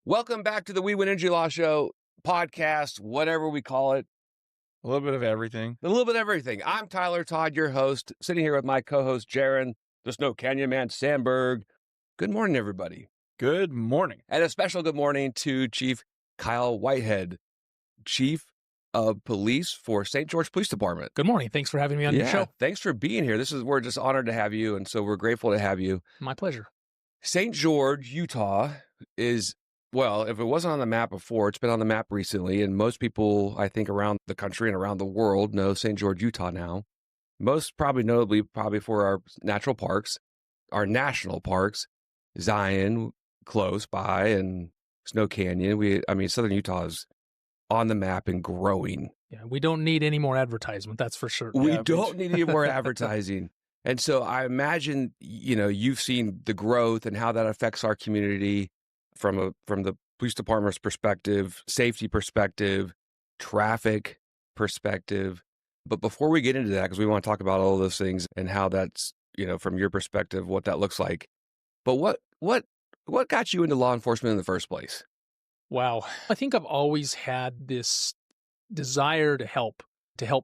Welcome back to the We Win Energy Law Show podcast, whatever we call it. A little bit of everything. A little bit of everything. I'm Tyler Todd, your host, sitting here with my co-host, Jaron, the Snow Canyon Man, Sandberg. Good morning, everybody. Good morning. And a special good morning to Chief Kyle Whitehead, Chief of Police for St. George Police Department. Good morning. Thanks for having me on your show. Thanks for being here. We're just honored to have you, and so we're grateful to have you. My pleasure. St. George, Utah is... Well, if it wasn't on the map before, it's been on the map recently, and most people, I think, around the country and around the world know St. George, Utah now. Most notably for our natural parks, our national parks, Zion, close by, and Snow Canyon. Southern Utah is on the map and growing. Yeah, we don't need any more advertisement, that's for sure. We don't need any more advertising. And so I imagine, you've seen the growth and how that affects our community. From the police department's perspective, safety perspective, traffic perspective. But before we get into that, because we want to talk about all of those things and how that's, from your perspective, what that looks like. But what got you into law enforcement in the first place? Wow. I think I've always had this desire to help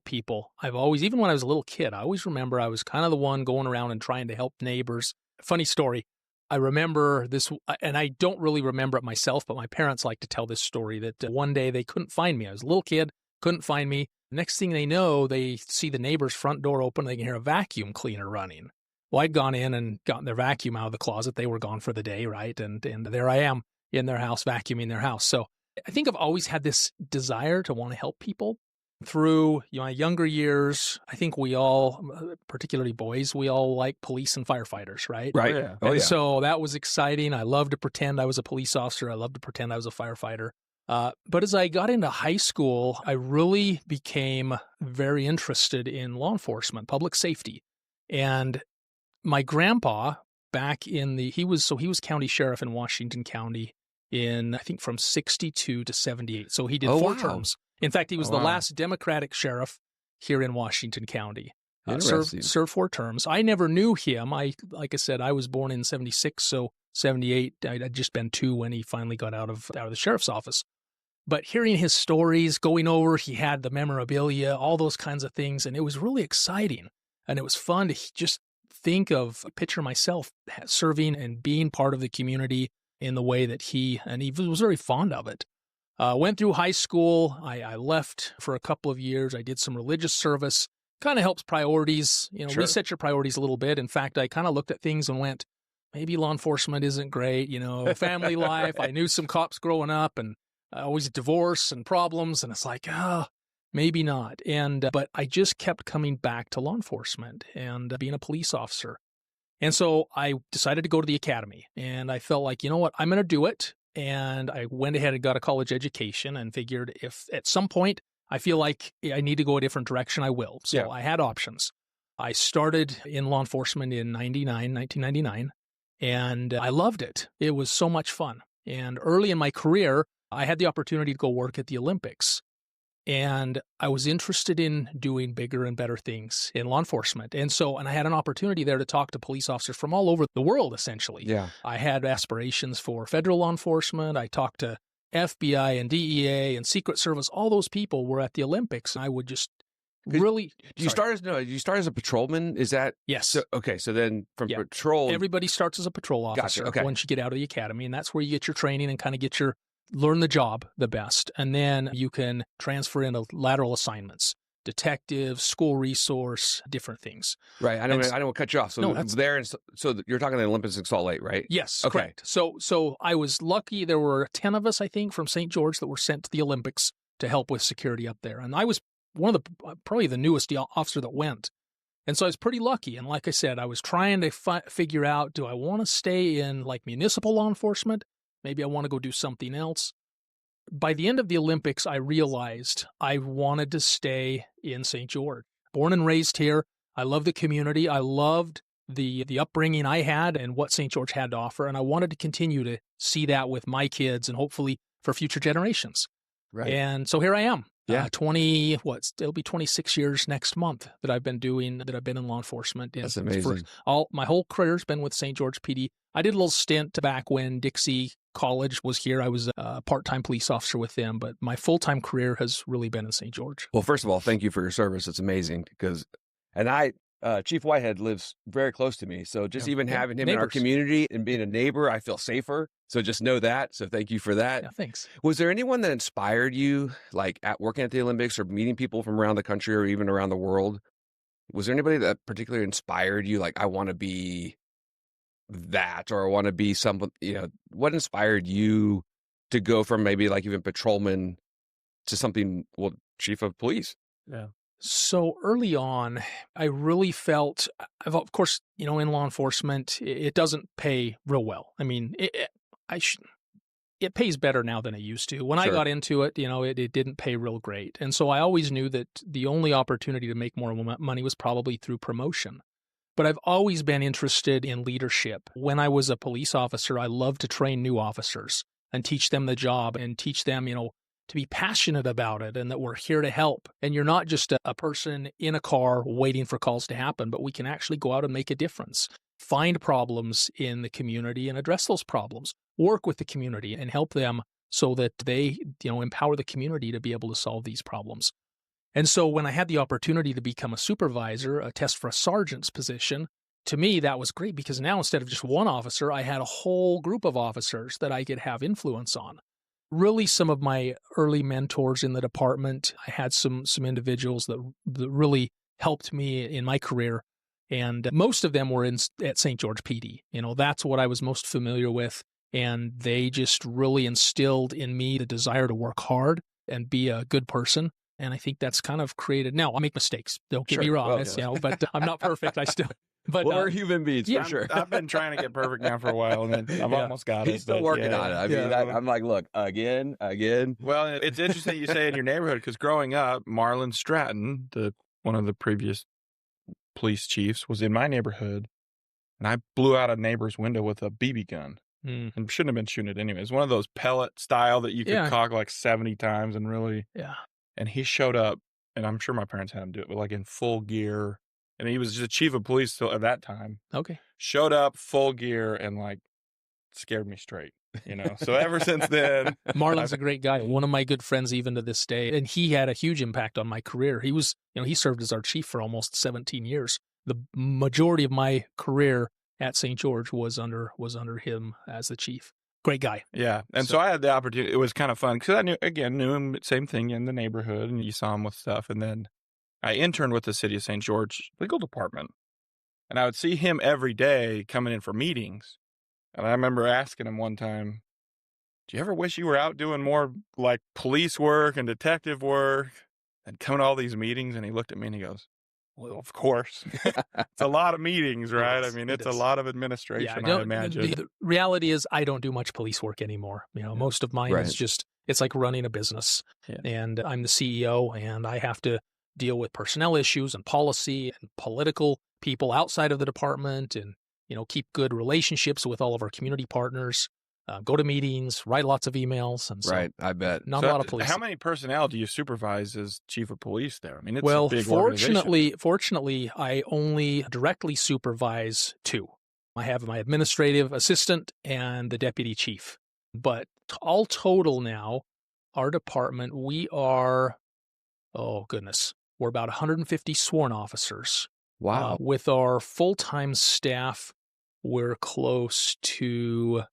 people. I've always, even when I was a little kid, I always remember I was kind of the one going around and trying to help neighbors. Funny story. I remember this, and I don't really remember it myself, but my parents like to tell this story that one day they couldn't find me. I was a little kid, couldn't find me. Next thing they know, they see the neighbor's front door open. They can hear a vacuum cleaner running. Well, I'd gone in and gotten their vacuum out of the closet. They were gone for the day, right? And there I am in their house, vacuuming their house. So I think I've always had this desire to want to help people. Through my younger years, I think we all, particularly boys, we all like police and firefighters, right? Right. Oh, yeah. So that was exciting. I loved to pretend I was a police officer. I loved to pretend I was a firefighter. But as I got into high school, I really became very interested in law enforcement, public safety. And my grandpa, he was county sheriff in Washington County I think from 62 to 78. So he did 4 terms. In fact, he was the last Democratic sheriff here in Washington County. Served 4 terms. I never knew him. Like I said, I was born in 76, so 78, I'd just been 2 when he finally got out of the sheriff's office. But hearing his stories, going over, he had the memorabilia, all those kinds of things, and it was really exciting. And it was fun to just picture myself serving and being part of the community in the way that he was very fond of it. Went through high school. I left for a couple of years. I did some religious service. Kind of helps priorities, Sure. Reset your priorities a little bit. In fact, I kind of looked at things and went, maybe law enforcement isn't great, family life. I knew some cops growing up and always divorce and problems. And it's like, maybe not. But I just kept coming back to law enforcement and being a police officer. And so I decided to go to the academy and I felt like, you know what, I'm going to do it. And I went ahead and got a college education and figured if at some point I feel like I need to go a different direction, I will. So I had options. I started in law enforcement in 1999, and I loved it. It was so much fun. And early in my career, I had the opportunity to go work at the Olympics. And I was interested in doing bigger and better things in law enforcement. And I had an opportunity there to talk to police officers from all over the world, essentially. Yeah. I had aspirations for federal law enforcement. I talked to FBI and DEA and Secret Service. All those people were at the Olympics. And I would just really... Did you start as a patrolman? Is that... Yes. So then from patrol... Everybody starts as a patrol officer Gotcha. once you get out of the academy. And that's where you get your training and kind of learn the job the best. And then you can transfer into lateral assignments, detective, school resource, different things. Right. I don't want to cut you off. So you're talking the Olympics in Salt Lake, right? Yes, okay. Correct. So I was lucky. There were 10 of us, I think, from St. George that were sent to the Olympics to help with security up there. And I was probably the newest officer that went. And so I was pretty lucky. And like I said, I was trying to figure out, do I want to stay in like municipal law enforcement? Maybe I want to go do something else. By the end of the Olympics, I realized I wanted to stay in St. George. Born and raised here. I love the community. I loved the upbringing I had and what St. George had to offer. And I wanted to continue to see that with my kids and hopefully for future generations. Right. And so here I am. Yeah. It'll be 26 years next month that I've been in law enforcement. That's amazing. My whole career's been with St. George PD. I did a little stint back when Dixie college was here. I was a part-time police officer with them, but my full-time career has really been in St. George. Well, first of all, thank you for your service. It's amazing Chief Whitehead lives very close to me. So just even having him in our community and being a neighbor, I feel safer. So just know that. So thank you for that. Yeah, thanks. Was there anyone that inspired you, like at working at the Olympics or meeting people from around the country or even around the world? Was there anybody that particularly inspired you? Like, I want to be that, or I want to be someone, what inspired you to go from maybe like even patrolman to something, chief of police? Yeah. So early on, I really felt, of course, in law enforcement, it doesn't pay real well. I mean, it pays better now than it used to. When I got into it, it didn't pay real great. And so I always knew that the only opportunity to make more money was probably through promotion. But I've always been interested in leadership. When I was a police officer, I loved to train new officers and teach them the job and teach them, to be passionate about it and that we're here to help. And you're not just a person in a car waiting for calls to happen, but we can actually go out and make a difference, find problems in the community and address those problems, work with the community and help them so that they, empower the community to be able to solve these problems. And so when I had the opportunity to become a supervisor, a test for a sergeant's position, to me, that was great because now instead of just one officer, I had a whole group of officers that I could have influence on. Really, some of my early mentors in the department, I had some individuals that really helped me in my career. And most of them were at St. George PD. That's what I was most familiar with. And they just really instilled in me the desire to work hard and be a good person. And I think that's kind of created. Now, I make mistakes. Don't get me wrong. But I'm not perfect. I still. But we're human beings, for sure. I've been trying to get perfect now for a while, and I've almost got it. He's still working on it. I mean, I'm like, look, again. Well, it's interesting you say in your neighborhood, because growing up, Marlon Stratton, one of the previous police chiefs, was in my neighborhood, and I blew out a neighbor's window with a BB gun. And shouldn't have been shooting it anyways. One of those pellet style that you could cock like 70 times and really. Yeah. And he showed up, and I'm sure my parents had him do it, but like in full gear. And he was just a chief of police still at that time. Okay. Showed up, full gear, and like scared me straight, So ever since then. Marlon's a great guy. One of my good friends even to this day. And he had a huge impact on my career. He was, he served as our chief for almost 17 years. The majority of my career at St. George was under him as the chief. Great guy. Yeah. And so I had the opportunity. It was kind of fun because I knew him, same thing in the neighborhood, and you saw him with stuff. And then I interned with the city of St. George legal department, and I would see him every day coming in for meetings. And I remember asking him one time, do you ever wish you were out doing more like police work and detective work and coming to all these meetings? And he looked at me and he goes, well, of course. It's a lot of meetings, right? I mean, it's a lot of administration, I imagine. The reality is I don't do much police work anymore. Most of mine is just, it's like running a business. Yeah. And I'm the CEO, and I have to deal with personnel issues and policy and political people outside of the department and, keep good relationships with all of our community partners, go to meetings, write lots of emails. And so right, I bet. Not a lot of police. How many personnel do you supervise as chief of police there? I mean, it's a big organization. Fortunately, I only directly supervise 2. I have my administrative assistant and the deputy chief. But all total now, our department, we are, we're about 150 sworn officers. Wow. With our full-time staff, we're close to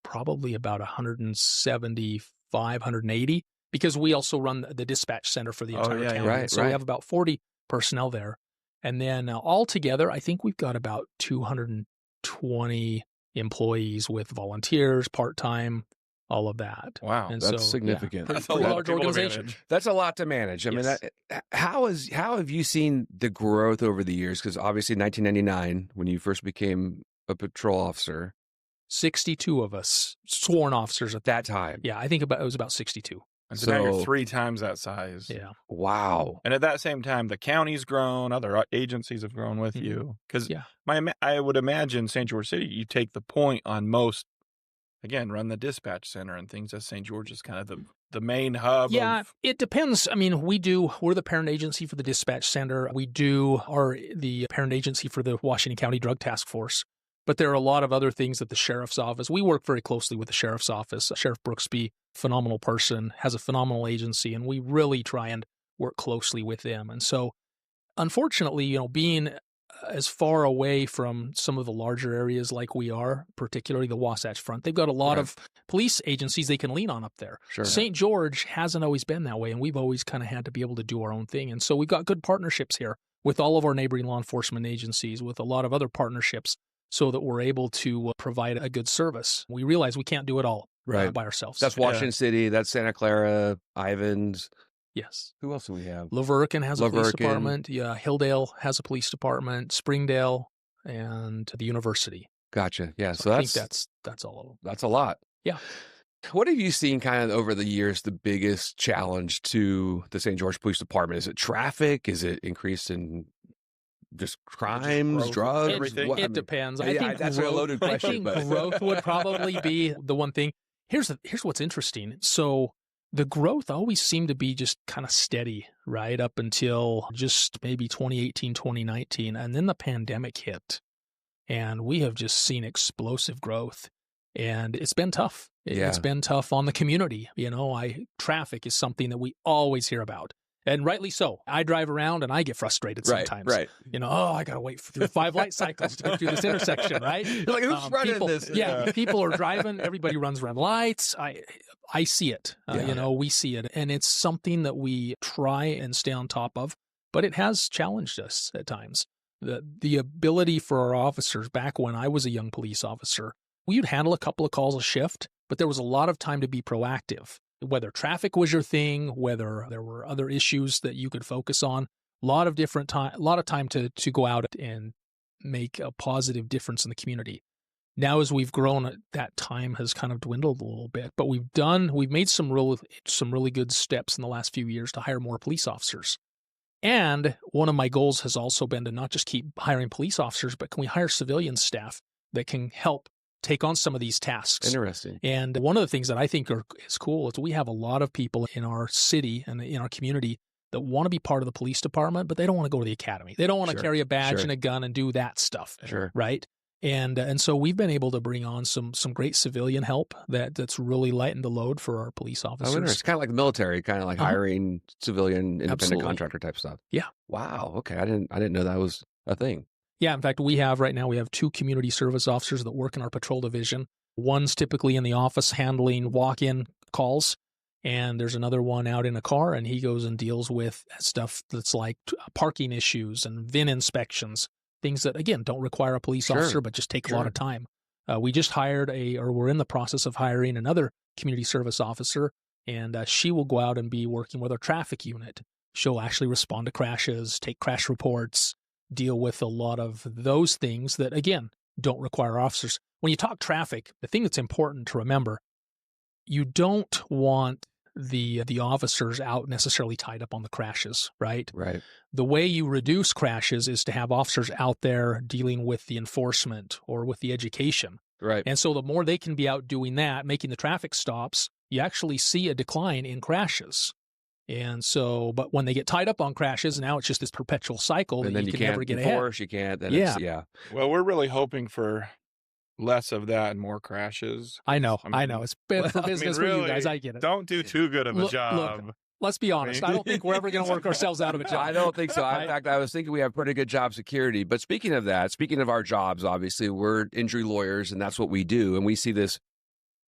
probably about 175, 180, because we also run the dispatch center for the entire county. Right, so we have about 40 personnel there. And then altogether, I think we've got about 220 employees with volunteers, part-time, all of that. Wow, and that's significant. That's a large organization. That's a lot to manage. I mean, how have you seen the growth over the years? Because obviously 1999, when you first became a patrol officer, 62 of us sworn officers at that time. Yeah, I think it was about 62. And so now you're 3 times that size. Yeah. Wow. And at that same time, the county's grown, other agencies have grown with you. Because I would imagine St. George City, you take the point on most, again, run the dispatch center and things, as St. George is kind of the main hub. Yeah, it depends. I mean, we're the parent agency for the dispatch center. We are the parent agency for the Washington County Drug Task Force. But there are a lot of other things that the sheriff's office, we work very closely with the sheriff's office. Sheriff Brooksby, phenomenal person, has a phenomenal agency, and we really try and work closely with them. And so, unfortunately, being as far away from some of the larger areas like we are, particularly the Wasatch Front, they've got a lot of police agencies they can lean on up there. Sure. St. George hasn't always been that way, and we've always kind of had to be able to do our own thing. And so we've got good partnerships here with all of our neighboring law enforcement agencies, with a lot of other partnerships, so that we're able to provide a good service. We realize we can't do it all by ourselves. That's Washington City. That's Santa Clara, Ivins. Yes. Who else do we have? Laverkin has a police department. Yeah, Hilldale has a police department. Springdale and the university. Gotcha. Yeah. So I think that's all of them. That's a lot. Yeah. What have you seen kind of over the years the biggest challenge to the St. George Police Department? Is it traffic? Is it increase in just crimes, drugs? Everything? It depends. I think that's a loaded question. I think growth would probably be the one thing. Here's what's interesting. So the growth always seemed to be just kind of steady, right, up until just maybe 2018, 2019. And then the pandemic hit, and we have just seen explosive growth. And it's been tough. It's been tough on the community. Traffic is something that we always hear about. And rightly so. I drive around and I get frustrated sometimes. Right. I got to wait through 5 light cycles to get through this intersection, right? You're like, who's running this? Yeah, people are driving. Everybody runs red lights. I see it. We see it. And it's something that we try and stay on top of. But it has challenged us at times. The ability for our officers, back when I was a young police officer, we would handle a couple of calls a shift, but there was a lot of time to be proactive. Whether traffic was your thing, whether there were other issues that you could focus on, a lot of time to go out and make a positive difference in the community. Now, as we've grown, that time has kind of dwindled a little bit, but we've made some really good steps in the last few years to hire more police officers. And one of my goals has also been to not just keep hiring police officers, but can we hire civilian staff that can help take on some of these tasks. Interesting. And one of the things that I think is cool is we have a lot of people in our city and in our community that want to be part of the police department, but they don't want to go to the academy. They don't want to carry a badge and a gun and do that stuff. Sure. Right? And so we've been able to bring on some great civilian help that's really lightened the load for our police officers. It's kind of like the military, kind of like hiring civilian independent contractor type stuff. Yeah. Wow. Okay. I didn't know that was a thing. Yeah, in fact, right now we have 2 community service officers that work in our patrol division. One's typically in the office handling walk-in calls, and there's another one out in a car, and he goes and deals with stuff that's like parking issues and VIN inspections, things that, again, don't require a police officer, but just take a lot of time. We just we're in the process of hiring another community service officer, and she will go out and be working with our traffic unit. She'll actually respond to crashes, take crash reports, deal with a lot of those things that, again, don't require officers. When you talk traffic, the thing that's important to remember, you don't want the officers out necessarily tied up on the crashes, right? Right. The way you reduce crashes is to have officers out there dealing with the enforcement or with the education. Right. And so the more they can be out doing that, making the traffic stops, you actually see a decline in crashes. And so, but when they get tied up on crashes, now it's just this perpetual cycle and that then you can never get ahead. You can't. Then Yeah. Well, we're really hoping for less of that and more crashes. I know. It's bad for business for you guys. I get it. Don't do too good of a job. Look, let's be honest. I don't think we're ever going to work ourselves out of a job. I don't think so. In fact, I was thinking we have pretty good job security. But speaking of our jobs, obviously, we're injury lawyers, and that's what we do. And we see this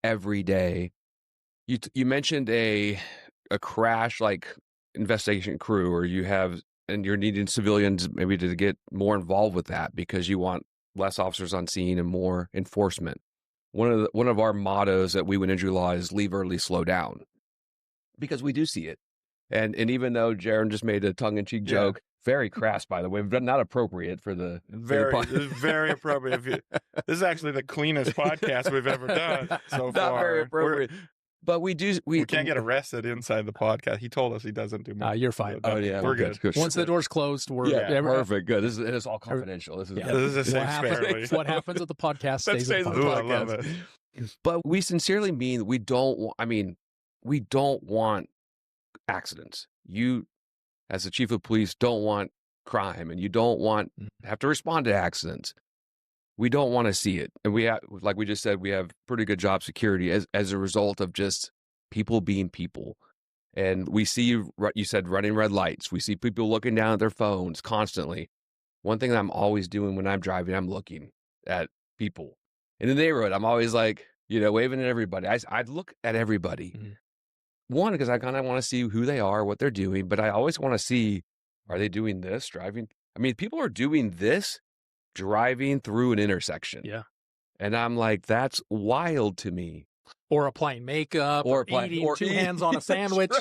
every day. You mentioned a crash like investigation crew, or you're needing civilians maybe to get more involved with that because you want less officers on scene and more enforcement. One of our mottos at We Win Injury Law is leave early, slow down, because we do see it. And even though Jaron just made a tongue-in-cheek joke, very crass, by the way, but not appropriate for the very appropriate. This is actually the cleanest podcast we've ever done so far. Not very appropriate. But we can't get arrested inside the podcast. He told us he doesn't do more. You're fine. Oh yeah, we're good. Once the door's closed, we're perfect. Good. This is all confidential. This is what happens at the podcast stays at the podcast. I love it. But we sincerely mean we don't want accidents. You, as the chief of police, don't want crime, and you don't want have to respond to accidents. we don't want to see it. And we have, like we just said, we have pretty good job security as a result of just people being people. And we see, you said running red lights. We see people looking down at their phones constantly. One thing that I'm always doing when I'm driving, I'm looking at people in the neighborhood. I'm always like, waving at everybody. I'd look at everybody. Mm-hmm. One, because I kind of want to see who they are, what they're doing, but I always want to see, are they doing this, driving? I mean, people are doing this, driving through an intersection. Yeah. And I'm like, that's wild to me. Or applying makeup, or eating, two hands on a sandwich.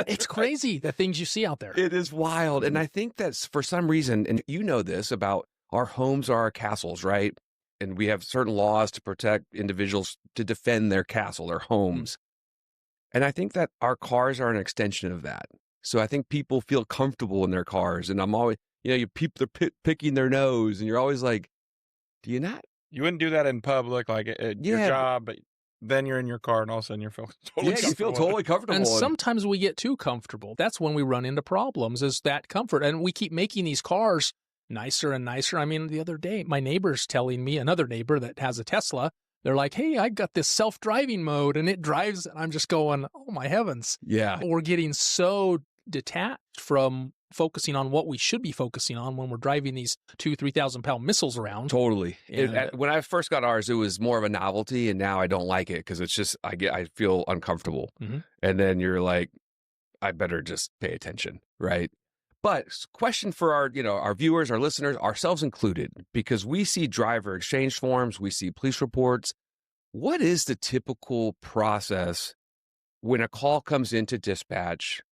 It's crazy, the things you see out there. It is wild. And I think that's for some reason, and you know this about our homes are our castles, right? And we have certain laws to protect individuals to defend their castle, their homes. And I think that our cars are an extension of that. So I think people feel comfortable in their cars. And I'm always, they're picking their nose, and you're always like, do you not? You wouldn't do that in public, like at your job, but then you're in your car and all of a sudden you feel totally comfortable. You feel totally comfortable. And sometimes we get too comfortable. That's when we run into problems, is that comfort. And we keep making these cars nicer and nicer. I mean, the other day, my neighbor's telling me, another neighbor that has a Tesla, they're like, hey, I got this self-driving mode and it drives. And I'm just going, oh my heavens. Yeah. We're getting so detached from focusing on what we should be focusing on when we're driving these 2,000-3,000 pound missiles around. Totally. When I first got ours, it was more of a novelty, and now I don't like it because it's just I feel uncomfortable. Mm-hmm. And then you're like, I better just pay attention, right? But question for our viewers, our listeners, ourselves included, because we see driver exchange forms, we see police reports. What is the typical process when a call comes into dispatch,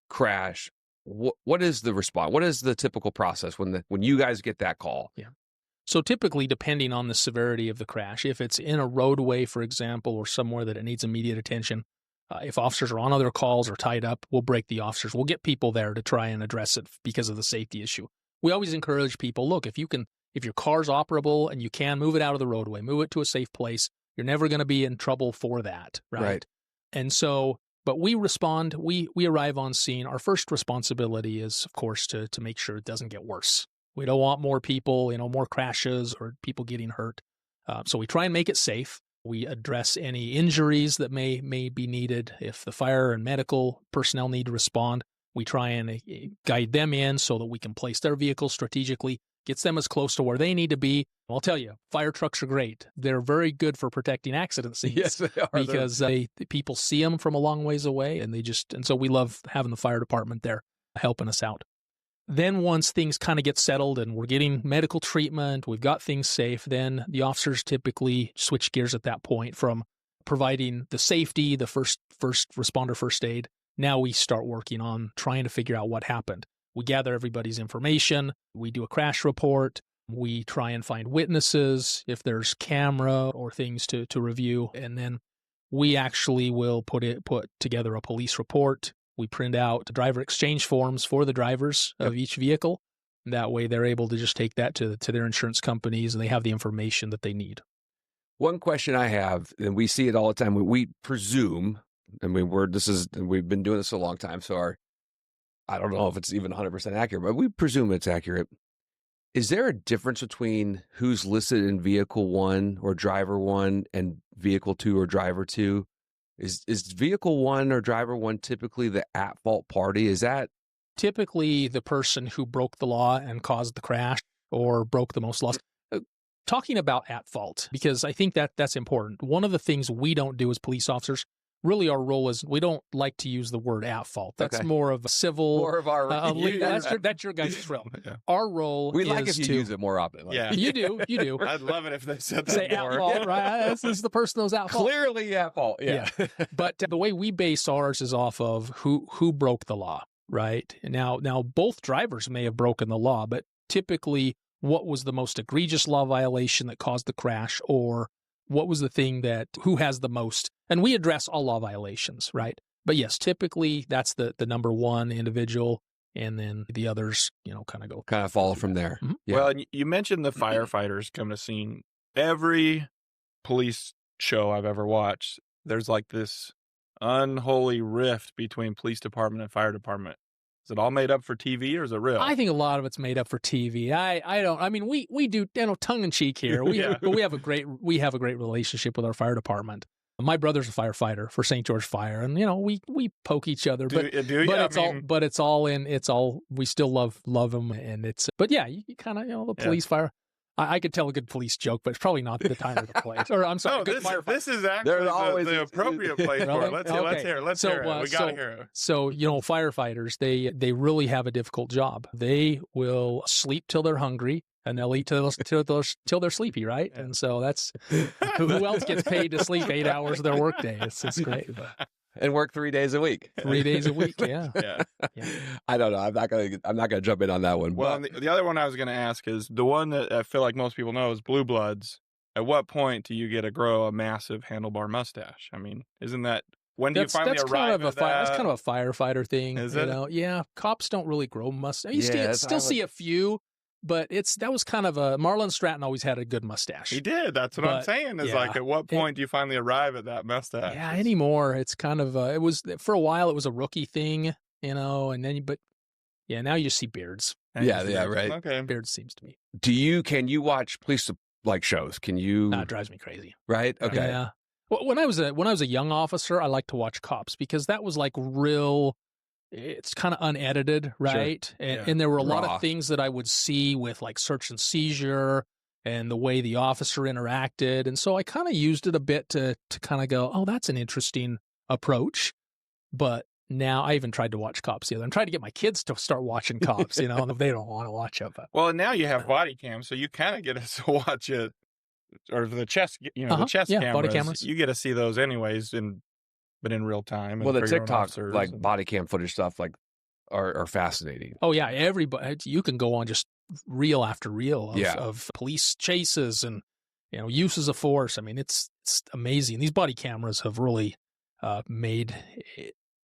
crash? What is the response? What is the typical process when you guys get that call? Yeah. So typically, depending on the severity of the crash, if it's in a roadway, for example, or somewhere that it needs immediate attention, if officers are on other calls or tied up, we'll break the officers. We'll get people there to try and address it because of the safety issue. We always encourage people, look, if your car's operable and you can move it out of the roadway, move it to a safe place, you're never going to be in trouble for that, right? And so, but we respond, we arrive on scene. Our first responsibility is, of course, to make sure it doesn't get worse. We don't want more people, more crashes or people getting hurt. So we try and make it safe. We address any injuries that may be needed. If the fire and medical personnel need to respond, we try and guide them in so that we can place their vehicles strategically, gets them as close to where they need to be. I'll tell you, fire trucks are great. They're very good for protecting accident scenes. Yes, they are. Because people see them from a long ways away, and so we love having the fire department there helping us out. Then once things kind of get settled and we're getting medical treatment, we've got things safe, then the officers typically switch gears at that point from providing the safety, the first responder first aid. Now we start working on trying to figure out what happened. We gather everybody's information. We do a crash report. We try and find witnesses if there's camera or things to review. And then we actually will put together a police report. We print out driver exchange forms for the drivers of each vehicle. That way they're able to just take that to their insurance companies and they have the information that they need. One question I have, and we see it all the time, we presume, I mean, we've been doing this a long time, so I don't know if it's even 100% accurate, but we presume it's accurate. Is there a difference between who's listed in vehicle 1 or driver 1 and vehicle 2 or driver 2? Is vehicle 1 or driver 1 typically the at-fault party? Is that typically the person who broke the law and caused the crash or broke the most laws? Talking about at fault, because I think that's important. One of the things we don't do as police officers, really our role is we don't like to use the word at fault. That's more of a civil, more of our that's your guys' drill. Yeah. Our role we is like if you use it more often. Yeah, you do. I'd love it if they said that say more. At fault, right? This is the person who's at fault. Clearly at fault. Yeah. But the way we base ours is off of who broke the law, right? Now both drivers may have broken the law, but typically what was the most egregious law violation that caused the crash, or what was the thing who has the most? And we address all law violations, right? But yes, typically that's the number one individual, and then the others, kind of follow from there. Mm-hmm. Yeah. Well, and you mentioned the firefighters come to scene. Every police show I've ever watched, there's like this unholy rift between police department and fire department. Is it all made up for TV or is it real? I think a lot of it's made up for TV. I mean, we do, tongue in cheek here. But we have a great relationship with our fire department. My brother's a firefighter for St. George Fire, and we poke each other. We still love them, and but yeah, you kind of the police fire. I could tell a good police joke, but it's probably not the time or the place. Or I'm sorry, this is actually the appropriate place for it. Let's hear it. Let's hear it. We got to hear it. So, firefighters, they really have a difficult job. They will sleep till they're hungry, and they'll eat till they're sleepy, right? Yeah. And so that's who else gets paid to sleep 8 hours of their workday. It's great. And work 3 days a week. 3 days a week, yeah. I don't know. I'm not gonna jump in on that one. Well, the other one I was gonna ask is the one that I feel like most people know is Blue Bloods. At what point do you get to grow a massive handlebar mustache? I mean, isn't that when do you finally arrive at that? That's kind of a firefighter thing. Is it? Yeah, cops don't really grow mustaches. You still see a few. But that was kind of Marlon Stratton always had a good mustache. He did. That's what I'm saying. Is like, at what point do you finally arrive at that mustache? Yeah, anymore. It's kind of, it was, for a while, it was a rookie thing, and then, now you just see beards. Yeah, right. Okay. Beards seems to be. Can you watch police shows? Can you? It drives me crazy. Right? Okay. Yeah. Well, when I was a young officer, I liked to watch Cops because that was like real. It's kind of unedited, right? Sure. And there were a lot of things that I would see with like search and seizure and the way the officer interacted. And so I kind of used it a bit to kind of go, oh, that's an interesting approach. But now I even tried to watch Cops the other. I'm trying to get my kids to start watching Cops, and they don't want to watch it. But. Well, now you have body cams, so you kind of get us to watch it, or the chest, the chest cameras. Body cameras. You get to see those anyways, but in real time. Well, the TikTok body cam footage stuff are fascinating. Oh yeah, everybody. You can go on just reel after reel of police chases and uses of force. I mean, it's amazing. These body cameras have really made.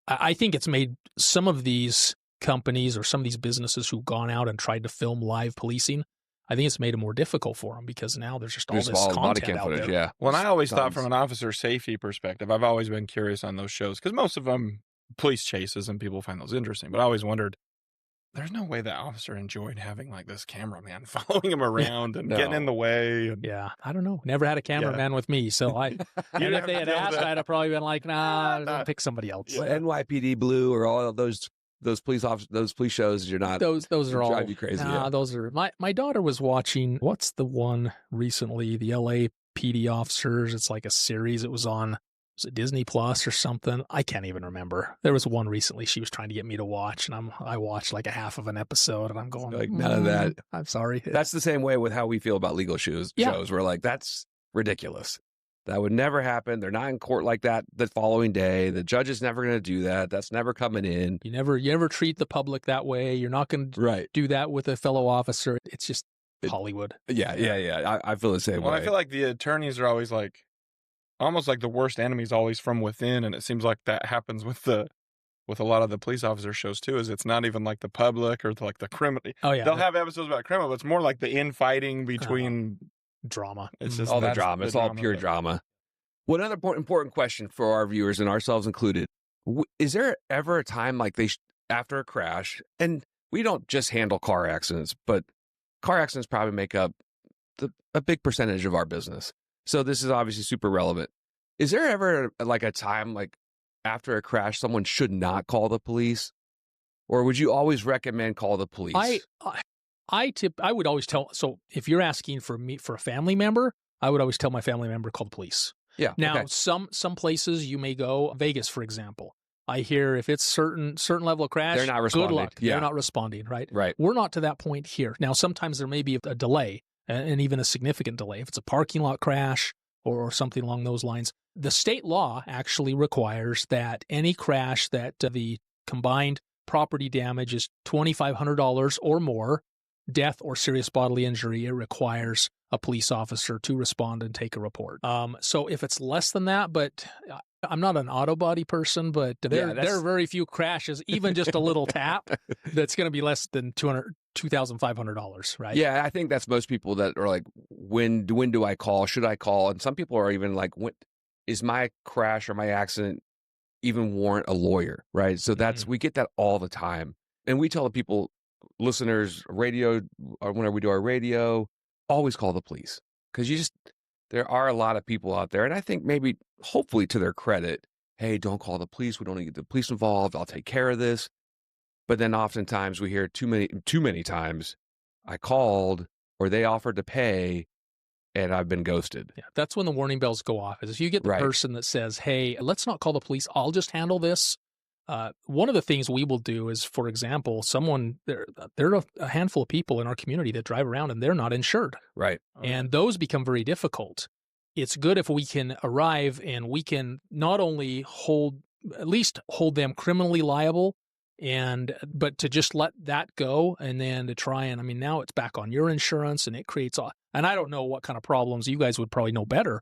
I think it's made some of these companies or some of these businesses who've gone out and tried to film live policing. I think it's made it more difficult for them because now there's just all this content out there. Yeah. Well, and I always thought from an officer safety perspective, I've always been curious on those shows because most of them police chases and people find those interesting. But I always wondered, there's no way that officer enjoyed having like this cameraman following him around and getting in the way. And... Yeah, I don't know. Never had a cameraman with me, so and if they had asked, I'd have probably been like, nah, pick somebody else. Yeah. NYPD Blue or all of those police officers, those police shows, you're not. Those are all drive you crazy. Nah, those are my daughter was watching. What's the one recently? The LAPD officers. It's like a series. It was on. Was it Disney Plus or something? I can't even remember. There was one recently she was trying to get me to watch, and I watched like a half of an episode, and I'm going like none of that. I'm sorry. That's the same way with how we feel about legal shows. We're like, that's ridiculous. That would never happen. They're not in court like that the following day. The judge is never going to do that. That's never coming in. You never treat the public that way. You're not going to do that with a fellow officer. It's just Hollywood. Yeah. I feel the same way. Well, I feel like the attorneys are always like, almost like the worst enemies always from within. And it seems like that happens with a lot of the police officer shows too, is it's not even like the public or like the criminal. Oh yeah. They'll have episodes about criminal, but it's more like the infighting between drama. It's just all the drama. It's all pure drama. One other important question for our viewers and ourselves included. Is there ever a time like after a crash, and we don't just handle car accidents, but car accidents probably make up a big percentage of our business. So this is obviously super relevant. Is there ever like a time like after a crash, someone should not call the police? Or would you always recommend call the police? I would always tell, so if you're asking for a family member, I would always tell my family member, call the police. Yeah. Now, some places you may go, Vegas, for example, I hear if it's certain level of crash, they're not responding. Good luck. Yeah. They're not responding, right? Right. We're not to that point here. Now, sometimes there may be a delay, and even a significant delay. If it's a parking lot crash or something along those lines, the state law actually requires that any crash that the combined property damage is $2,500 or more, death or serious bodily injury, it requires a police officer to respond and take a report. So if it's less than that, but I'm not an auto body person, but there are very few crashes, even just a little tap, that's going to be less than $2,500, right? Yeah, I think that's most people that are like, when do I call? Should I call? And some people are even like, is my crash or my accident even warrant a lawyer, right? So we get that all the time. And we tell the people, listeners, radio, or whenever we do our radio, always call the police. Because there are a lot of people out there. And I think maybe, hopefully to their credit, hey, don't call the police. We don't need to get the police involved. I'll take care of this. But then oftentimes we hear too many times, I called or they offered to pay and I've been ghosted. Yeah, that's when the warning bells go off. Is if you get the Right. person that says, hey, let's not call the police. I'll just handle this. One of the things we will do is, for example, there are a handful of people in our community that drive around and they're not insured. Right. And those become very difficult. It's good if we can arrive and we can not only at least hold them criminally liable, but to just let that go and then to try and, I mean, now it's back on your insurance and it creates and I don't know what kind of problems. You guys would probably know better,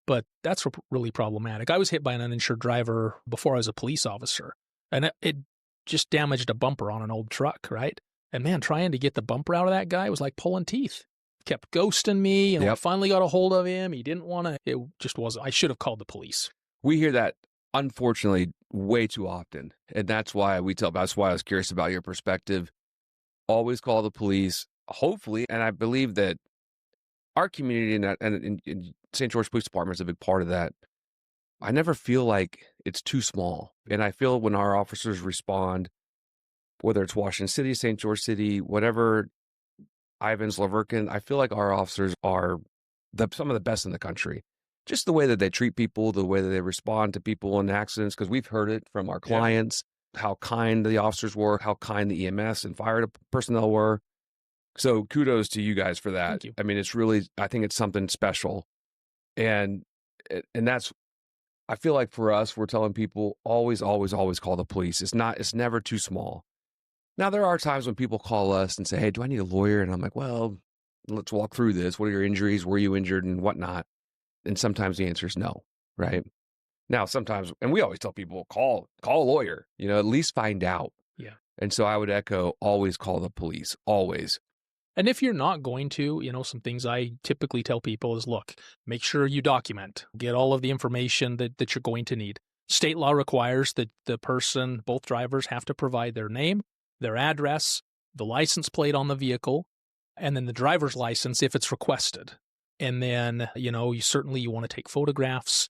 but that's really problematic. I was hit by an uninsured driver before I was a police officer, and it just damaged a bumper on an old truck, right? And man, trying to get the bumper out of that guy was like pulling teeth. Kept ghosting me, and I finally got a hold of him. He didn't want to. It just wasn't. I should have called the police. We hear that, unfortunately, way too often. And that's why that's why I was curious about your perspective. Always call the police, hopefully. And I believe that our community and St. George Police Department is a big part of that. I never feel like it's too small. And I feel when our officers respond, whether it's Washington City, St. George City, whatever, Ivans, Laverkin, I feel like our officers are some of the best in the country. Just the way that they treat people, the way that they respond to people in accidents, because we've heard it from our clients, how kind the officers were, how kind the EMS and fire personnel were. So kudos to you guys for that. Thank you. I mean, I think it's something special. And that's, I feel like for us, we're telling people always, always, always call the police. It's never too small. Now, there are times when people call us and say, hey, do I need a lawyer? And I'm like, well, let's walk through this. What are your injuries? Were you injured and whatnot? And sometimes the answer is no, right? Now, sometimes, and we always tell people, call a lawyer, at least find out. Yeah. And so I would echo, always call the police, always. And if you're not going to, some things I typically tell people is, look, make sure you document, get all of the information that you're going to need. State law requires that both drivers have to provide their name, their address, the license plate on the vehicle, and then the driver's license if it's requested. And then, you want to take photographs.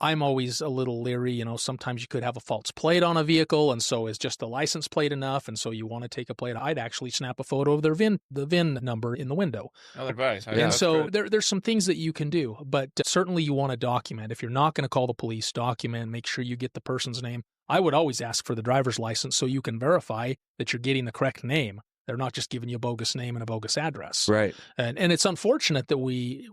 I'm always a little leery, sometimes you could have a false plate on a vehicle, and so is just the license plate enough, and so you want to take a plate. I'd actually snap a photo of the VIN number in the window. Another advice. And so there's some things that you can do, but certainly you want to document. If you're not going to call the police, document, make sure you get the person's name. I would always ask for the driver's license so you can verify that you're getting the correct name. They're not just giving you a bogus name and a bogus address. Right. And it's unfortunate that we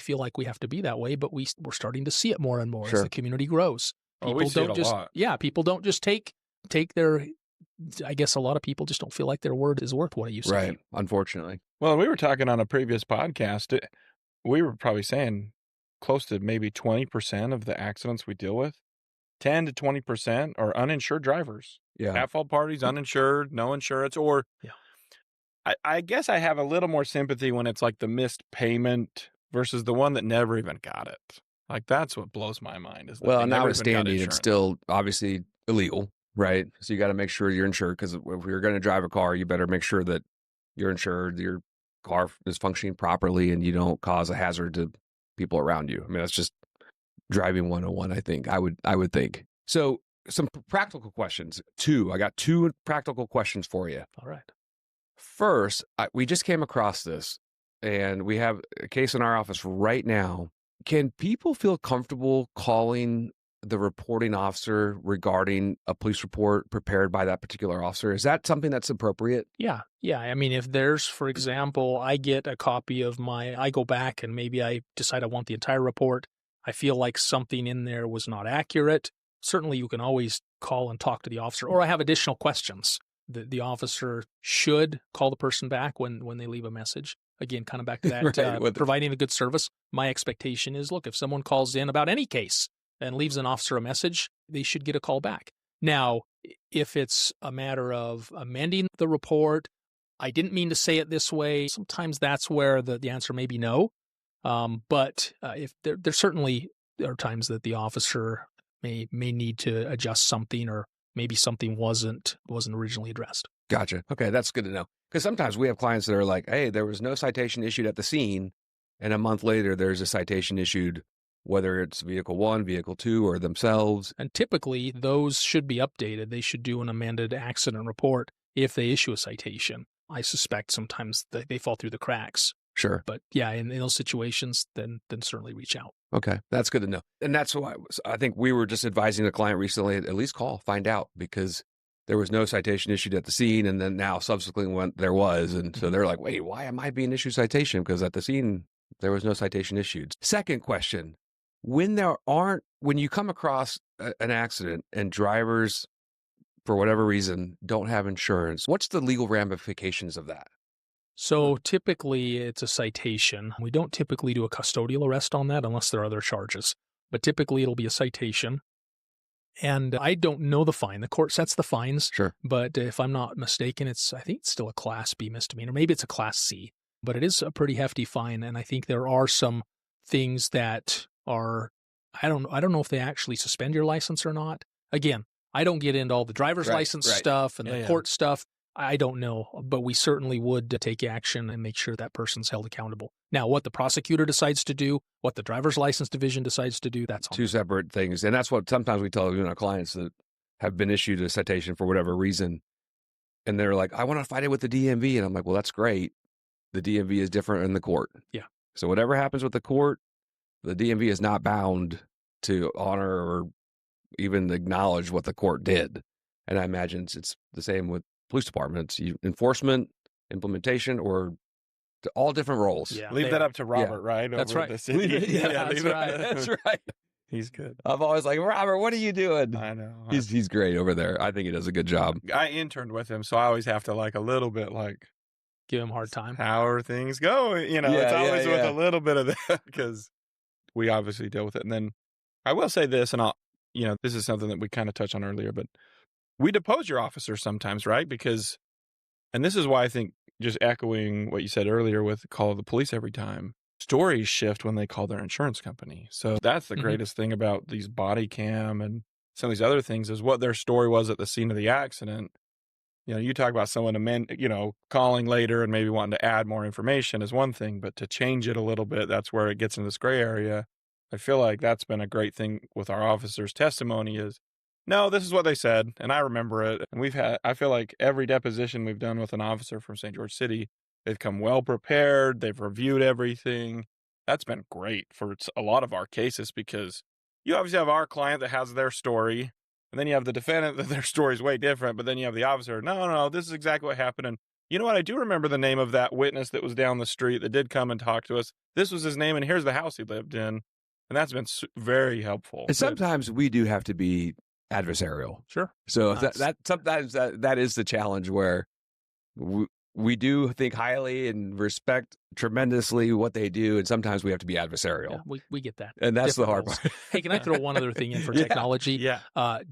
feel like we have to be that way, but we're starting to see it more and more as the community grows. We see it a lot. Yeah, people don't just take their, I guess a lot of people just don't feel like their word is worth what it used to be. Right, unfortunately. Well, we were talking on a previous podcast. We were probably saying close to maybe 20% of the accidents we deal with, 10 to 20% are uninsured drivers. Yeah. At-fault parties, uninsured, no insurance, or I guess I have a little more sympathy when it's like the missed payment versus the one that never even got it. Like, that's what blows my mind. Is that well, notwithstanding, it's still obviously illegal, right? So you got to make sure you're insured, because if you're going to drive a car, you better make sure that you're insured, your car is functioning properly, and you don't cause a hazard to people around you. I mean, that's just driving 101, I think. I would think. So some practical questions. I got two practical questions for you. All right. First, we just came across this, and we have a case in our office right now. Can people feel comfortable calling the reporting officer regarding a police report prepared by that particular officer? Is that something that's appropriate? Yeah. I mean, if there's, for example, I get a copy of I go back and maybe I decide I want the entire report. I feel like something in there was not accurate. Certainly, you can always call and talk to the officer, or I have additional questions. The officer should call the person back when they leave a message. Again, kind of back to that, providing a good service. My expectation is, look, if someone calls in about any case and leaves an officer a message, they should get a call back. Now, if it's a matter of amending the report, I didn't mean to say it this way, sometimes that's where the answer may be no. But if there certainly are times that the officer may need to adjust something or maybe something wasn't originally addressed. Gotcha. Okay, that's good to know. Because sometimes we have clients that are like, hey, there was no citation issued at the scene, and a month later there's a citation issued, whether it's vehicle 1, vehicle 2, or themselves. And typically, those should be updated. They should do an amended accident report if they issue a citation. I suspect sometimes they fall through the cracks. Sure. But yeah, in those situations, then certainly reach out. Okay, that's good to know. And that's why I think we were just advising a client recently, at least call, find out, because there was no citation issued at the scene, and then now subsequently when there was. And so they're like, wait, why am I being issued citation? Because at the scene, there was no citation issued. Second question, when you come across an accident and drivers, for whatever reason, don't have insurance, what's the legal ramifications of that? So typically it's a citation. We don't typically do a custodial arrest on that unless there are other charges. But typically it'll be a citation. And I don't know the fine. The court sets the fines. Sure. But if I'm not mistaken, I think it's still a Class B misdemeanor. Maybe it's a Class C. But it is a pretty hefty fine. And I think there are some things that are, I don't know if they actually suspend your license or not. Again, I don't get into all the driver's license stuff and the court stuff. I don't know, but we certainly would take action and make sure that person's held accountable. Now, what the prosecutor decides to do, what the driver's license division decides to do, that's two separate things. And that's what sometimes we tell our clients that have been issued a citation for whatever reason. And they're like, I want to fight it with the DMV. And I'm like, well, that's great. The DMV is different in the court. Yeah. So whatever happens with the court, the DMV is not bound to honor or even acknowledge what the court did. And I imagine it's the same with police departments, enforcement, implementation, or all different roles. Yeah, leave that up to Robert, right? That's right. That's right. That's right. He's good. I'm always like, Robert, what are you doing? I know. He's great over there. I think he does a good job. I interned with him, so I always have to a little bit give him a hard time. How are things going? It's always with a little bit of that because we obviously deal with it. And then I will say this, and this is something that we kind of touched on earlier, but we depose your officers sometimes, right? Because, and this is why I think, just echoing what you said earlier with call the police every time, stories shift when they call their insurance company. So that's the greatest thing about these body cam and some of these other things is what their story was at the scene of the accident. You talk about someone calling later and maybe wanting to add more information is one thing, but to change it a little bit, that's where it gets into this gray area. I feel like that's been a great thing with our officers' testimony is, no, this is what they said, and I remember it. And I feel like every deposition we've done with an officer from St. George City, they've come well prepared, they've reviewed everything. That's been great for a lot of our cases because you obviously have our client that has their story, and then you have the defendant that their story is way different, but then you have the officer, no, this is exactly what happened. And you know what? I do remember the name of that witness that was down the street that did come and talk to us. This was his name, and here's the house he lived in. And that's been very helpful. And sometimes we do have to be adversarial. Sure. So sometimes that is the challenge where we do think highly and respect tremendously what they do, and sometimes we have to be adversarial. Yeah, we get that. And that's the hard part. Hey, can I throw one other thing in for technology? Yeah.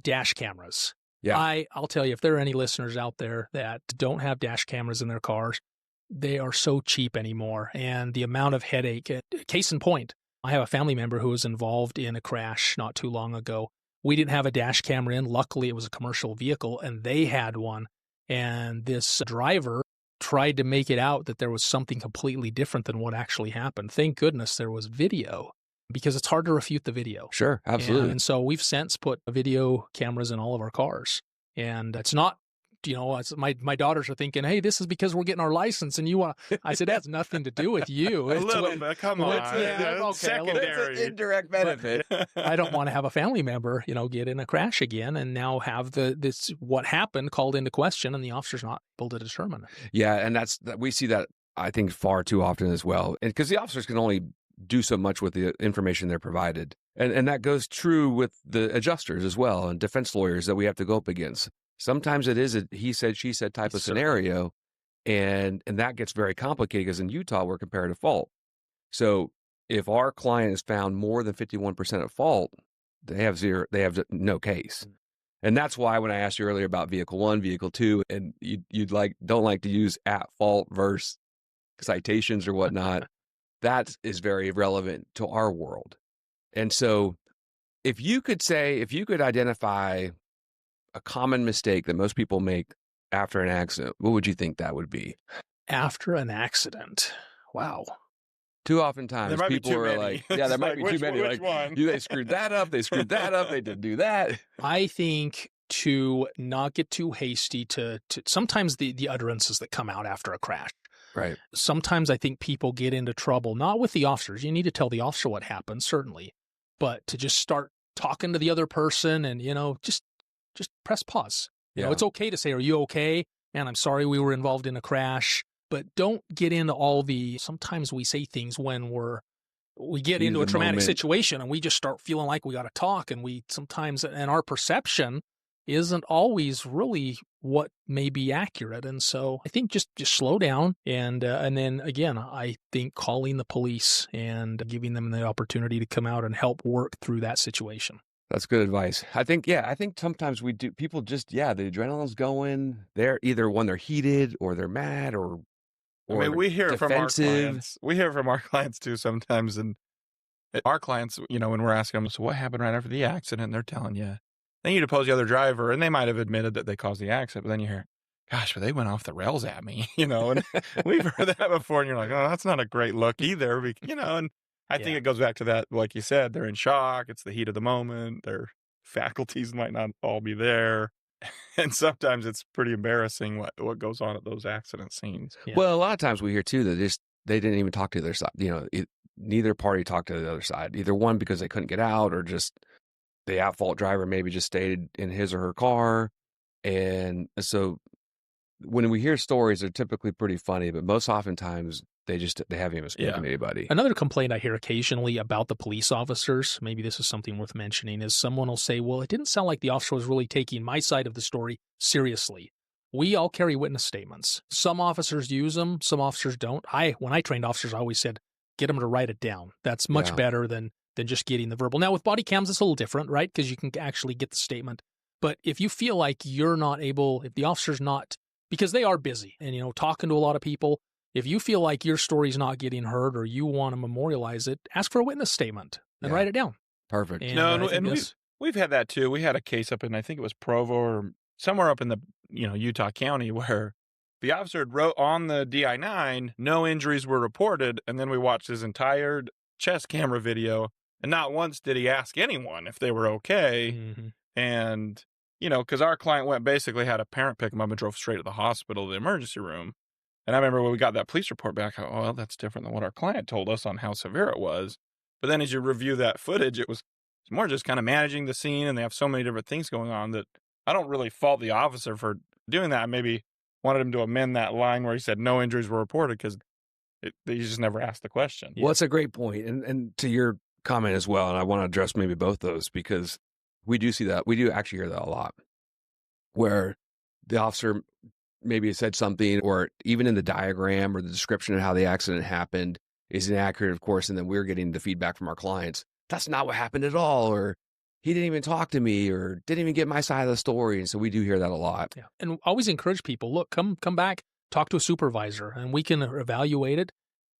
Dash cameras. Yeah. I'll tell you, if there are any listeners out there that don't have dash cameras in their cars, they are so cheap anymore. And the amount of headache, case in point, I have a family member who was involved in a crash not too long ago. We didn't have a dash camera in. Luckily, it was a commercial vehicle, and they had one. And this driver tried to make it out that there was something completely different than what actually happened. Thank goodness there was video, because it's hard to refute the video. Sure, absolutely. And so we've since put video cameras in all of our cars. And it's not, my daughters are thinking, hey, this is because we're getting our license and you want to. I said, that has nothing to do with you. A little bit, come on. Okay, secondary. It's an indirect benefit. I don't want to have a family member, get in a crash again and now have this what happened called into question and the officer's not able to determine it. Yeah, and we see that, I think, far too often as well. And because the officers can only do so much with the information they're provided. And that goes true with the adjusters as well and defense lawyers that we have to go up against. Sometimes it is a he said, she said type of scenario, and that gets very complicated because in Utah, we're comparative fault. So if our client is found more than 51% at fault, they have no case. And that's why when I asked you earlier about vehicle 1, vehicle 2, and you'd don't like to use at fault versus citations or whatnot, that is very relevant to our world. And so if you could identify a common mistake that most people make after an accident, what would you think that would be? After an accident. Wow. Too oftentimes people are many. like, yeah, there might be too many. Which one? They screwed that up. They screwed that up. They didn't do that. I think to not get too hasty to sometimes the utterances that come out after a crash. Right. Sometimes I think people get into trouble, not with the officers. You need to tell the officer what happened, certainly, but to just start talking to the other person and, just press pause. It's okay to say, are you okay? Man, I'm sorry we were involved in a crash, but don't get into sometimes we say things when we get into a traumatic situation and we just start feeling like we got to talk, and and our perception isn't always really what may be accurate. And so I think just slow down. And then again, I think calling the police and giving them the opportunity to come out and help work through that situation. That's good advice. I think sometimes people just, the adrenaline's going. They're either when they're heated or they're mad or we hear defensive. from our clients. We hear from our clients too sometimes. And our clients, when we're asking them, so what happened right after the accident? They're telling you. Then you depose the other driver, and they might have admitted that they caused the accident, but then you hear, gosh, but they went off the rails at me, and we've heard that before, and you're like, oh, that's not a great look either, and I think it goes back to that, like you said, they're in shock, it's the heat of the moment, their faculties might not all be there, and sometimes it's pretty embarrassing what goes on at those accident scenes. Yeah. Well, a lot of times we hear, too, that they didn't even talk to their side, neither party talked to the other side, either one because they couldn't get out or just the at-fault driver maybe just stayed in his or her car. And so when we hear stories, they're typically pretty funny, but most oftentimes they haven't even spoken to anybody. Another complaint I hear occasionally about the police officers, maybe this is something worth mentioning, is someone will say, well, it didn't sound like the officer was really taking my side of the story seriously. We all carry witness statements. Some officers use them, some officers don't. When I trained officers, I always said, get them to write it down. That's much better than just getting the verbal. Now, with body cams, it's a little different, right? Because you can actually get the statement. But if you feel like you're not able, if the officer's not, because they are busy and, talking to a lot of people, if you feel like your story's not getting heard or you want to memorialize it, ask for a witness statement and write it down. Perfect. And we've had that too. We had a case up in, I think it was Provo or somewhere up in the, Utah County where the officer had wrote on the DI-9, no injuries were reported. And then we watched his entire chest camera video. And not once did he ask anyone if they were okay. Mm-hmm. And, because our client basically had a parent pick him up and drove straight to the hospital, the emergency room. And I remember when we got that police report back, oh, well, that's different than what our client told us on how severe it was. But then as you review that footage, it's more just kind of managing the scene. And they have so many different things going on that I don't really fault the officer for doing that. I maybe wanted him to amend that line where he said no injuries were reported because they just never asked the question. Well, it's a great point. And to your comment as well, and I want to address maybe both those because we do see that. We do actually hear that a lot where the officer maybe said something or even in the diagram or the description of how the accident happened is inaccurate, of course, and then we're getting the feedback from our clients. That's not what happened at all, or he didn't even talk to me or didn't even get my side of the story. And so we do hear that a lot. Yeah. And always encourage people, look, come back, talk to a supervisor, and we can evaluate it.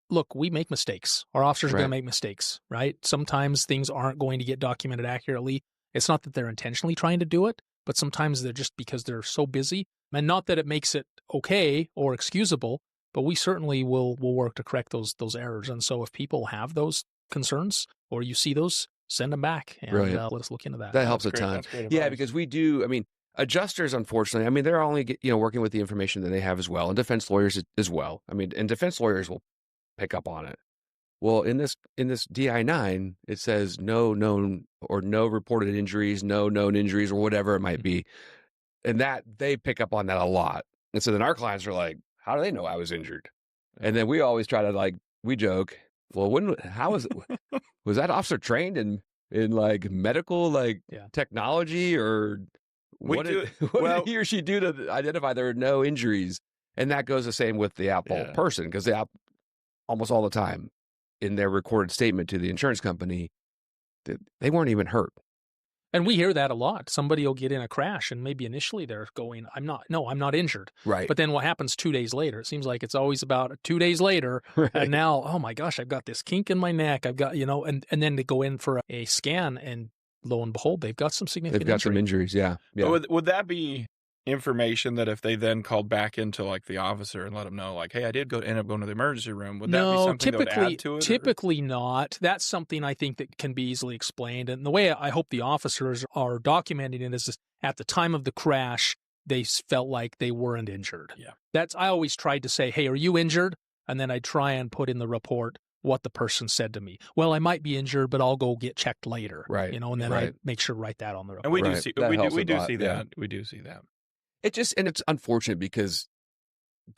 Look, we make mistakes. Our officers are going to make mistakes, right? Sometimes things aren't going to get documented accurately. It's not that they're intentionally trying to do it, but sometimes they're just because they're so busy. And not that it makes it okay or excusable, but we certainly will work to correct those errors. And so if people have those concerns or you see those, send them back and let us look into that. That helps a ton. Yeah, because we do, adjusters, unfortunately, they're only working with the information that they have as well, and defense lawyers as well. And defense lawyers will pick up on it. Well, in this DI-9, it says no known or no reported injuries, no known injuries, or whatever it might be. And that they pick up on that a lot. And so then our clients are like, how do they know I was injured? And then we always try to we joke, well, was that officer trained in medical technology or what did he or she do to identify there are no injuries? And that goes the same with the at-fault person because almost all the time in their recorded statement to the insurance company, they weren't even hurt. And we hear that a lot. Somebody will get in a crash and maybe initially they're going, I'm not injured. Right. But then what happens 2 days later? It seems like it's always about 2 days later. Right. And now, oh my gosh, I've got this kink in my neck. I've got, and then to go in for a scan and lo and behold, they've got some significant They've got some injuries. Yeah. Would that be information that if they then called back into like the officer and let them know, like, hey, I did end up going to the emergency room, would that be something that would add to it? Typically not. That's something I think that can be easily explained. And the way I hope the officers are documenting it is at the time of the crash, they felt like they weren't injured. Yeah. I always tried to say, hey, are you injured? And then I try and put in the report what the person said to me. Well, I might be injured, but I'll go get checked later. Right. And then I make sure to write that on the report. And we do see that. Yeah. We do see that. It's unfortunate because,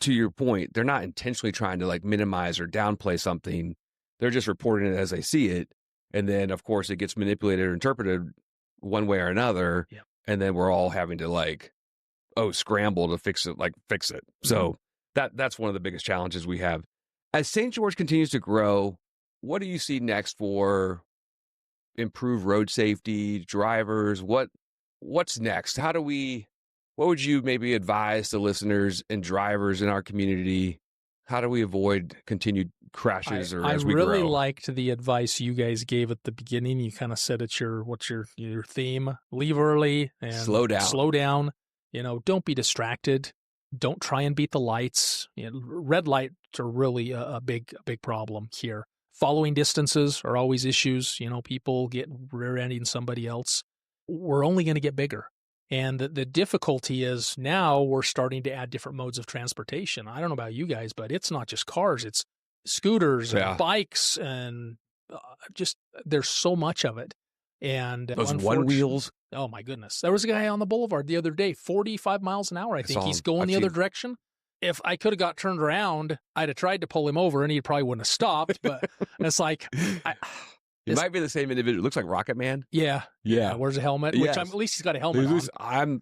to your point, they're not intentionally trying to like minimize or downplay something. They're just reporting it as they see it. And then, of course, it gets manipulated or interpreted one way or another. Yeah. And then we're all having to like, scramble to fix it. So that's one of the biggest challenges we have. As St. George continues to grow, what do you see next for improved road safety, drivers? What's next? What would you maybe advise the listeners and drivers in our community? How do we avoid continued crashes as we grow? I really liked the advice you guys gave at the beginning. You kind of said it's what's your theme? Leave early and slow down. Don't be distracted. Don't try and beat the lights. Red lights are really a big problem here. Following distances are always issues. People get rear-ending somebody else. We're only going to get bigger. And the difficulty is now we're starting to add different modes of transportation. I don't know about you guys, but it's not just cars. It's scooters and bikes and just there's so much of it. And those one wheels. Oh, my goodness. There was a guy on the boulevard the other day, 45 miles an hour. I think he's going the other direction. If I could have got turned around, I'd have tried to pull him over and he probably wouldn't have stopped. But it's like... It might be the same individual. It looks like Rocket Man. Yeah. Wears a helmet, which at least he's got a helmet on.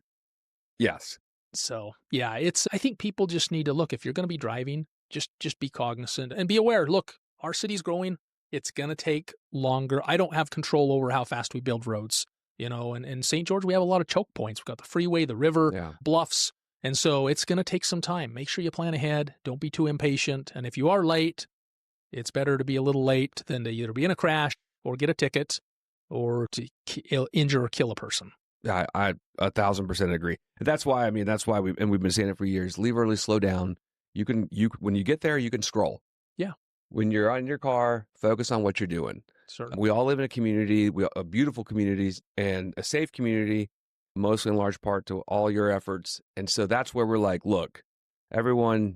Yes. So, yeah, I think people just need to look. If you're going to be driving, just be cognizant and be aware. Look, our city's growing. It's going to take longer. I don't have control over how fast we build roads, and in St. George, we have a lot of choke points. We've got the freeway, the river, bluffs. And so it's going to take some time. Make sure you plan ahead. Don't be too impatient. And if you are late, it's better to be a little late than to either be in a crash or get a ticket, or to injure or kill a person. I 1,000% agree. That's why we've been saying it for years. Leave early, slow down. When you get there, you can scroll. Yeah. When you're on your car, focus on what you're doing. Certainly. We all live in a community, a beautiful communities and a safe community, mostly in large part to all your efforts. And so that's where we're like, look, everyone,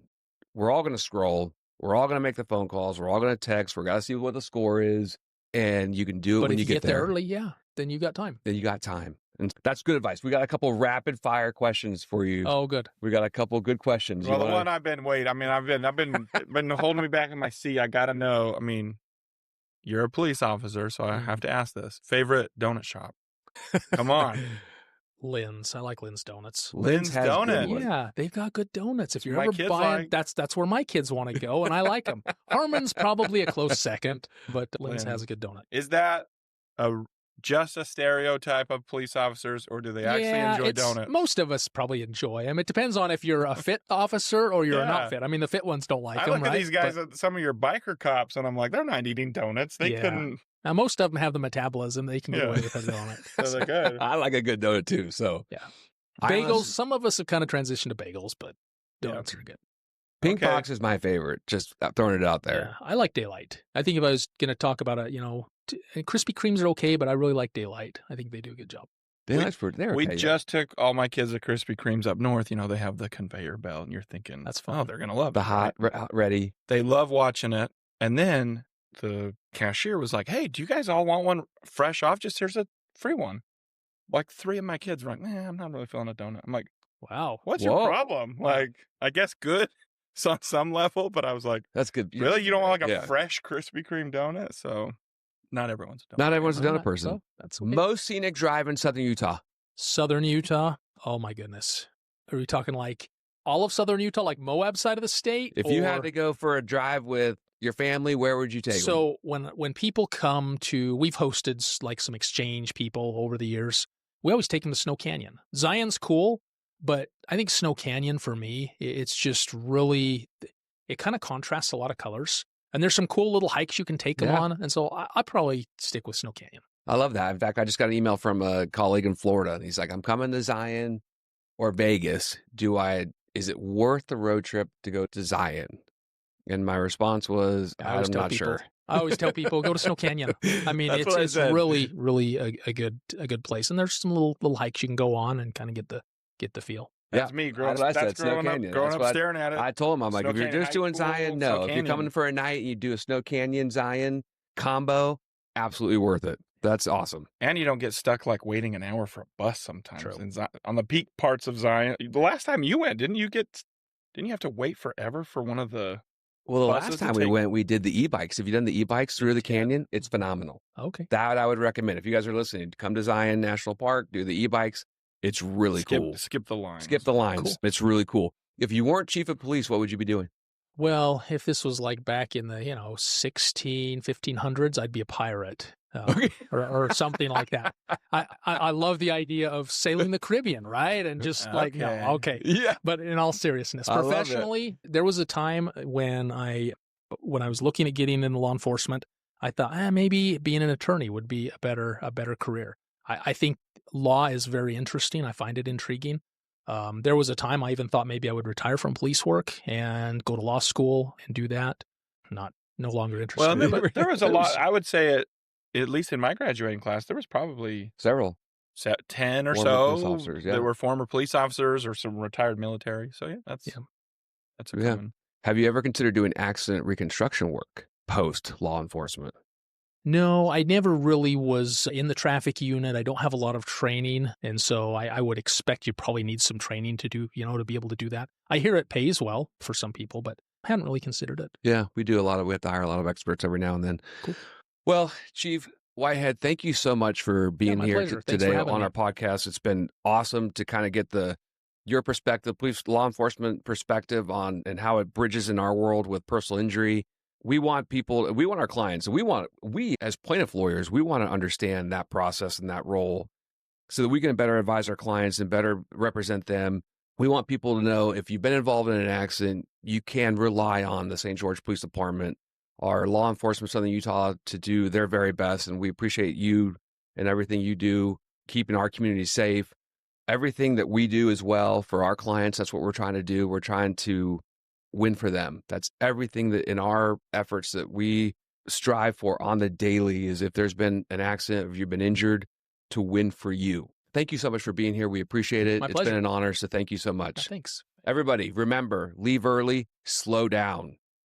we're all going to scroll. We're all going to make the phone calls. We're all going to text. We're going to see what the score is. And you can do it when you get there. But if you get there early, then you got time. And that's good advice. We got a couple rapid fire questions for you. Oh, good. We got a couple good questions. Well, the one I've been holding me back in my seat. I got to know. You're a police officer, so I have to ask this. Favorite donut shop? Come on. Lynn's. I like Lynn's Donuts. Lynn's Donuts. Yeah, they've got good donuts. If you're ever buying, that's where my kids want to go, and I like them. Harmon's probably a close second, but Lynn's has a good donut. Is that just a stereotype of police officers, or do they actually enjoy donuts? Most of us probably enjoy them. It depends on if you're a fit officer or you're not fit. The fit ones don't like them, right? I look at these guys, some of your biker cops, and I'm like, they're not eating donuts. They couldn't... Now, most of them have the metabolism. They can get away with a donut. So they're good. I like a good donut, too. So yeah. Bagels, some of us have kind of transitioned to bagels, but donuts are good. Pink Box is my favorite. Just throwing it out there. Yeah, I like Daylight. I think if I was going to talk about Krispy Kremes are okay, but I really like Daylight. I think they do a good job. We just took all my kids to Krispy Kremes up north. They have the conveyor belt, and you're thinking, that's fun. Oh, they're going to love the hot, ready. They love watching it. And then the cashier was like, hey, do you guys all want one fresh off? Just here's a free one. Like 3 of my kids were like, I'm not really feeling a donut. I'm like, wow, what's your problem? Like, I guess good on some level, but I was like, that's good. Really? You don't want like a fresh Krispy Kreme donut? So not everyone's a donut. Not everyone's a donut person. So that's okay. Most scenic drive in Southern Utah. Southern Utah? Oh my goodness. Are we talking like all of Southern Utah, like Moab side of the state? If you had to go for a drive with your family, where would you take them? So when people come to, we've hosted like some exchange people over the years. We always take them to Snow Canyon. Zion's cool, but I think Snow Canyon for me, it's just really, it kind of contrasts a lot of colors. And there's some cool little hikes you can take them on. And so I probably stick with Snow Canyon. I love that. In fact, I just got an email from a colleague in Florida. And he's like, I'm coming to Zion or Vegas. Is it worth the road trip to go to Zion? And my response was, I'm not sure. I always tell people, go to Snow Canyon. I mean, it's really, really a good place. And there's some little hikes you can go on and kind of get the feel. That's me growing up staring at it. I told him, I'm like, if you're just doing Zion, no. If you're coming for a night and you do a Snow Canyon Zion combo, absolutely worth it. That's awesome. And you don't get stuck like waiting an hour for a bus sometimes. True. On the peak parts of Zion. The last time you went, didn't you have to wait forever for one of the Well, the last time we went, we did the e-bikes. Have you done the e-bikes through the canyon? It's phenomenal. Okay. That I would recommend. If you guys are listening, come to Zion National Park, do the e-bikes. It's really cool. Skip the lines. Skip the lines. Cool. It's really cool. If you weren't chief of police, what would you be doing? Well, if this was like back in the, 1500s, I'd be a pirate. Or something like that. I love the idea of sailing the Caribbean, right? And just okay. Yeah. But in all seriousness, professionally, there was a time when I was looking at getting into law enforcement, I thought maybe being an attorney would be a better career. I think law is very interesting. I find it intriguing. There was a time I even thought maybe I would retire from police work and go to law school and do that. No longer interested. Well, there was a lot. I would say at least in my graduating class, there was probably several, 10 or former so police officers, that were former police officers or some retired military. So that's a common. Have you ever considered doing accident reconstruction work post law enforcement? No, I never really was in the traffic unit. I don't have a lot of training. And so I would expect you probably need some training to do, to be able to do that. I hear it pays well for some people, but I hadn't really considered it. Yeah, we have to hire a lot of experts every now and then. Cool. Well, Chief Whitehead, thank you so much for being here today on our podcast. It's been awesome to kind of get your perspective, police law enforcement perspective on and how it bridges in our world with personal injury. We want our clients, we as plaintiff lawyers, we want to understand that process and that role so that we can better advise our clients and better represent them. We want people to know if you've been involved in an accident, you can rely on the St. George Police Department, our law enforcement Southern Utah, to do their very best. And we appreciate you and everything you do, keeping our community safe. Everything that we do as well for our clients, that's what we're trying to do. We're trying to win for them. That's everything that in our efforts that we strive for on the daily is if there's been an accident, if you've been injured, to win for you. Thank you so much for being here. We appreciate it. My pleasure. Been an honor. So thank you so much. Thanks. Everybody, remember, leave early, slow down.